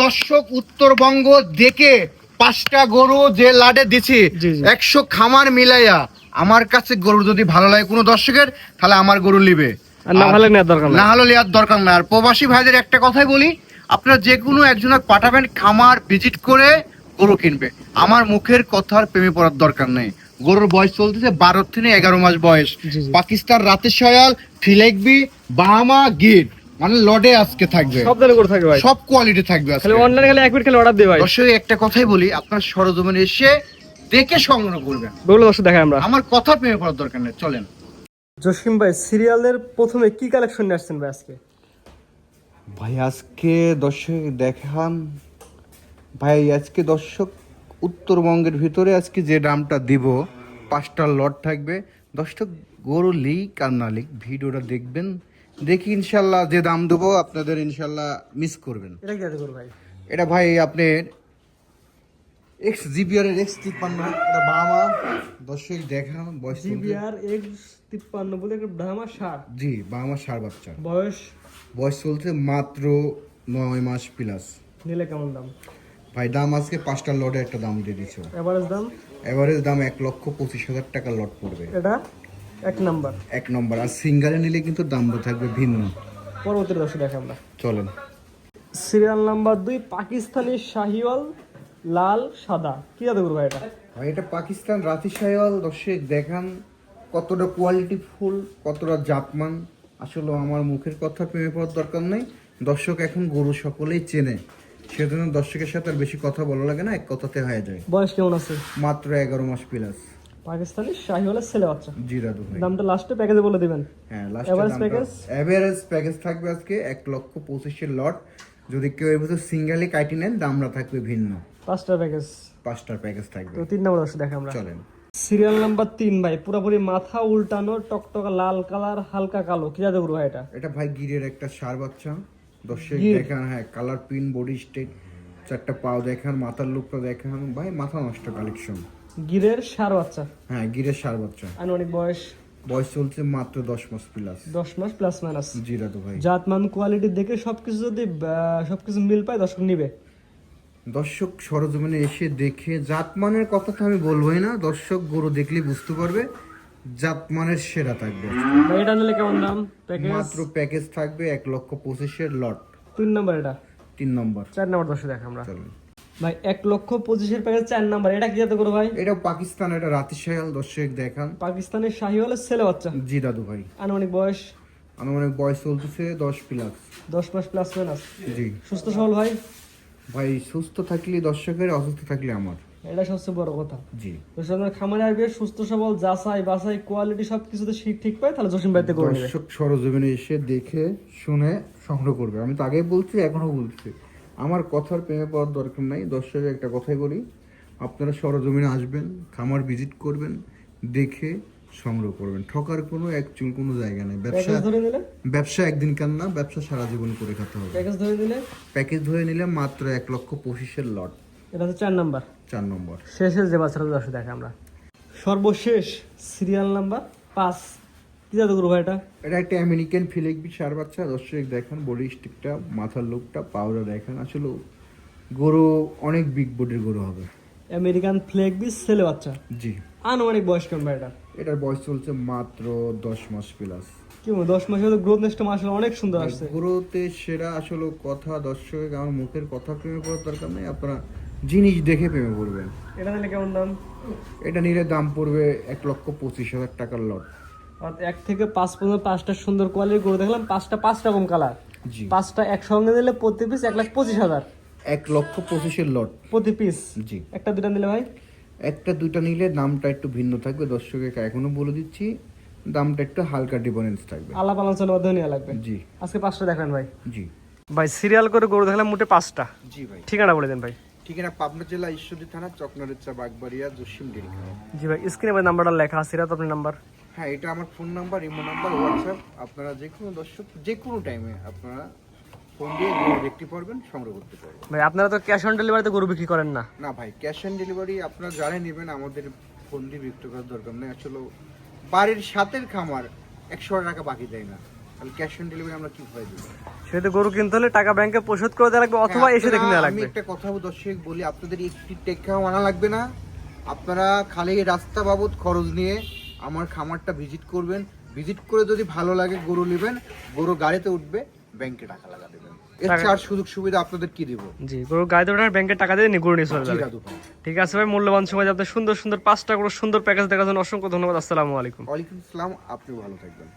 দর্শক উত্তরবঙ্গ দেখে 5টা গরু যে লাডে দিছি 100 খামার মিলাইয়া আমার কাছে গরু যদি ভালো লাগে কোনো দর্শকের তাহলে আমার গরু নিবে, না হলে নেওয়ার দরকার না হলে নেওয়ার দরকার না। আর প্রবাসী ভাইদের একটা কথাই বলি, আপনারা যে কোনো একজনের পাঠাবেন খামার ভিজিট করে গরু কিনবে। আমার মুখের কথার প্রেমে পড়ার দরকার নেই। গরুর বয়স চলতেছে 12 থেকে 11 মাস বয়স। পাকিস্তান রাতের শয়াল, ফিলেকবি, বাহামা, গির মানে লডে আজকে থাকবে, সব ধরনের গরু থাকবে ভাই, সব কোয়ালিটি থাকবে আজকে। খালি অনলাইনে খালি এক মিনিট খালি অর্ডার দিই ভাই। অবশ্যই একটা কথাই বলি, আপনার সরজমিনে এসে দেখে সংগ্রহ করবেন। বগুলো দর্শক দেখাই আমরা, আমার কথা প্রেমে পড়ার দরকার নেই, চলেন। জসিম ভাই সিরিয়ালের প্রথমে কি কালেকশন নিয়ে আসছেন ভাই আজকে? ভাই আজকে দর্শক দেখান ভাই, আজকে দর্শক উত্তরবঙ্গের ভিতরে আজকে যে দামটা দিব 5টা লট থাকবে। দর্শক গরু লিক আর না লিক ভিডিওটা দেখবেন, দেখি ইনশাল্লাহ যে দাম দেবো আপনাদের ইনশাল্লাহ মিস করবেন। এটা কি আছে গরু ভাই? এটা ভাই আপনার এক্স জিবিআর এর X53, এটা বাহামা। দর্শক দেখান বয়স জিবিআর X53 বলে একটা ব্রাহ্মা সার। জি বাহামা সার বাচ্চা, বয়স চলছে মাত্র 9 মাস প্লাস। নিলে কেমন দাম ভাই? দাম আজকে 5টা লটে একটা দাম দিয়ে দিচ্ছ। এভারেজ দাম 1,25,000 টাকা লট পড়বে। এটা এক নাম্বার। আর সিঙ্গারে নিলে কিন্তু দামটা থাকবে ভিন্ন। পরবর্তী দর্শক দেখে আমরা, চলেন। সিরিয়াল নাম্বার 2 পাকিস্তানি শাহিওয়াল লাল সাদা, কি জাতের গরু ভাই এটা? ভাই এটা পাকিস্তান রাতি শাহিওয়াল। দর্শক দেখান কতটা কোয়ালিটি ফুল, কতটা জাতমান। আসলে আমার মুখের কথা প্রেমে পড়ার দরকার নেই, দর্শক এখন গরু সকলেই চেনে, সেজন্য দর্শকের সাথে আর বেশি কথা বলা লাগে না, এক কথাতে হয়ে যায়। বয়স কেমন আছে? মাত্র 11 মাস প্লাস। পাকিস্তানি শাহিওয়ালের ছেলে বাচ্চা। জি দাদু ভাই, দামটা লাস্টে প্যাকেজে বলে দিবেন। হ্যাঁ এভারেজ প্যাকেজ থাকবে আজকে 1,25,000 লট। যদি কেউ এর ভিতর সিঙ্গেলি কাটি নেন দামটা থাকবে ভিন্ন। 5টার প্যাকেজ থাকবে। তো 3 নম্বর দর্শক দেখে আমরা, চলেন। সিরিয়াল নাম্বার 3 ভাই, পুরোপুরি মাথা উল্টানো টকটকা লাল কালার হালকা কালো, কি জাতের গরু ভাই এটা? এটা ভাই গিরের একটা ষাঁড় বাচ্চা। দর্শক দেখান, হ্যাঁ কালার প্রিন্ট, বডি স্টেট, 4টা পাও দেখান, মাথার লুকটা দেখান। ভাই মাথা নষ্ট কালেকশন। গিরের ষাঁড় বাচ্চা? হ্যাঁ গিরের ষাঁড় বাচ্চা। আনুমানিক বয়স চলছে মাত্র 10 মাস প্লাস। 10 মাস প্লাস মাইনাস। জি দাদু ভাই, জাতমান কোয়ালিটি দেখে সবকিছু যদি সবকিছু মিল পায় দর্শক নিবে। দর্শক সরজমিনে এসে দেখে, জাতমানের কথা তো আমি বলবোই না, দর্শক গরু দেখলে বুঝতে পারবে জাতমানের সেরা থাকবে। ভাই এটা নিলে কেমন দাম? মাত্র প্যাকেজ থাকবে 1,25,000 লট। 3 নাম্বার এটা? 3 নম্বর। 4 নাম্বার দর্শক দেখ আমরা, ভাই 1,25,000 প্যাকেজ 4 নাম্বার, এটা কি জাতে করো ভাই? এটা পাকিস্তান, এটা রাতি শাহিওয়াল। দর্শক দেখান পাকিস্তানের শাহিওয়ালের ছেলে বাচ্চা। জি দাদু ভাই, আনুমানিক বয়স চলতেছে 10 প্লাস। 10 মাস প্লাস মাইনাস। জি সুস্থ সবল ভাই? ভাই সুস্থ থাকলে দর্শকের, অসুস্থ থাকলে আমার, এটা সবচেয়ে বড় কথা। জি দর্শক খামারে আসবে সুস্থ সবল, যাচাই বাছাই কোয়ালিটি সবকিছুতে ঠিক পায় তাহলে জসিম ভাইতে করে নেবে। দর্শক সরজমিনে এসে দেখে শুনে সংগ্রহ করবে। আমি তো আগেই বলছি, এখনো বলছি, আমার কথার প্রেমে পড়ার দরকার নাই। দর্শকের একটা কথাই বলি, আপনারা সরজমিনে আসবেন, খামার ভিজিট করবেন, দেখে সংগ্রহ করবেন। ঠকার কোনো একচুল কোনো জায়গা নেই। ব্যবসা একদিন কান না, ব্যবসা সারা জীবন করে খেতে হবে। প্যাকেজ ধরে নিলে মাত্র 1,25,000 লট। এটা হচ্ছে 4 নাম্বার। শেষের যে বাচ্চাটা দর্শক দেখে আমরা, সর্বশেষ সিরিয়াল নাম্বার 5, কি জাতের গরু ভাই এটা? এটা একটা আমেরিকান ফিলেকবি ষাঁড় বাচ্চা। দর্শক দেখেন বডি স্টিকটা, মাথার লুকটা, পাউডার দেখেন। আসলে গরু অনেক বিগ বডির গরু হবে। আমেরিকান ফিলেকবি ছেলে বাচ্চা। জি। আনুমানিক বয়স কেমন ভাই এটা? এটার বয়স চলছে মাত্র 10 মাস প্লাস। কি 10 মাসে তো গ্রোথ নেক্সট মাসে অনেক সুন্দর আসছে। গরুতে সেরা আসলে কথা। দর্শক আমার মুখের কথা প্রেমে পড়ার দরকার নেই, আপনারা জিনিস দেখে প্রেমে পড়বেন। এটা নিলে কেমন দাম? এটা নিলে দাম পড়বে 1,25,000 টাকার লট। আর 1 থেকে 5 পর্যন্ত 5টা সুন্দর কোয়ালিটির গরু দেখলাম, 5টা 5 রকম কালার। জি। 5টা একসঙ্গে নিলে প্রতি পিস 1,25,000। 1,25,000 লট প্রতি পিস। জি। একটা দুটা নিলে ভাই? একটা দুইটা নিলে দামটা একটু ভিন্ন থাকবে। দর্শককে এখনো বলে দিচ্ছি, দামটা একটু হালকা ডিফারেন্স থাকবে। আলাপ আলোচনার মাধ্যমে নেওয়া লাগবে। জি। আজকে 5টা দেখেন ভাই। জি ভাই সিরিয়াল করে গরু দেখলাম মোটে 5টা। জি ভাই। ঠিকানা বলে দেন ভাই। ঠিকানা পাবনা জেলা ঈশ্বরদী থানা, চকনারেচা, বাগবাড়িয়া, জসিম ডেরি খামার। জি ভাই, স্ক্রিনে ভাই নাম্বারটা লেখা আছে, এটা তো আপনার নাম্বার? হ্যাঁ, এটা আমার phone number, imo number, WhatsApp. আপনারা যে কোনো দর্শক যে কোনো টাইমে আপনারা ফোন দিয়ে গরু দেখতে পারবেন, সংগ্রহ করতে পারবেন। ভাই আপনারা তো ক্যাশ অন ডেলিভারিতে গরু বিক্রি করেন না? না ভাই, ক্যাশ অন ডেলিভারি আপনারা যারা নেবেন আমাদের ফোন দিয়ে বিক্রি করার দরকার নেই। আসলে বাড়ির সাথের খামার 100 টাকা বাকি দেয় না। তাহলে ক্যাশ অন ডেলিভারি আমরা কিভাবে দেবো? সেহেতু গরু কিনতে হলে টাকা ব্যাংকে পরিশোধ করে দেওয়া লাগবে অথবা এসে দেখে নেওয়া আমি লাগবে। একটা কথা দর্শক বলি, আপনাদের একটি টেকাও আনা লাগবে না। আপনারা খালি রাস্তা বাবদ খরচ নিয়ে আমার খামারটা ভিজিট করবেন। ভিজিট করে যদি ভালো লাগে গরু নেবেন, গরু গাড়িতে উঠবে, ব্যাংকে টাকা লাগা দেবেন। এর চার সুযোগ সুবিধা আপনাদের কি দেবো? জি, গরু গাড়িতে ওঠার ব্যাংকে টাকা দিয়ে গরু নিয়ে চলে জি যাবে। দাদু ভাই। ঠিক আছে ভাই, মূল্যবান সময় আপনার সুন্দর সুন্দর 5টা করে সুন্দর প্যাকেজ দেখার জন্য অসংখ্য ধন্যবাদ। আসসালামু আলাইকুম। ওয়ালাইকুম আসসালাম, আপনিও ভালো থাকবেন।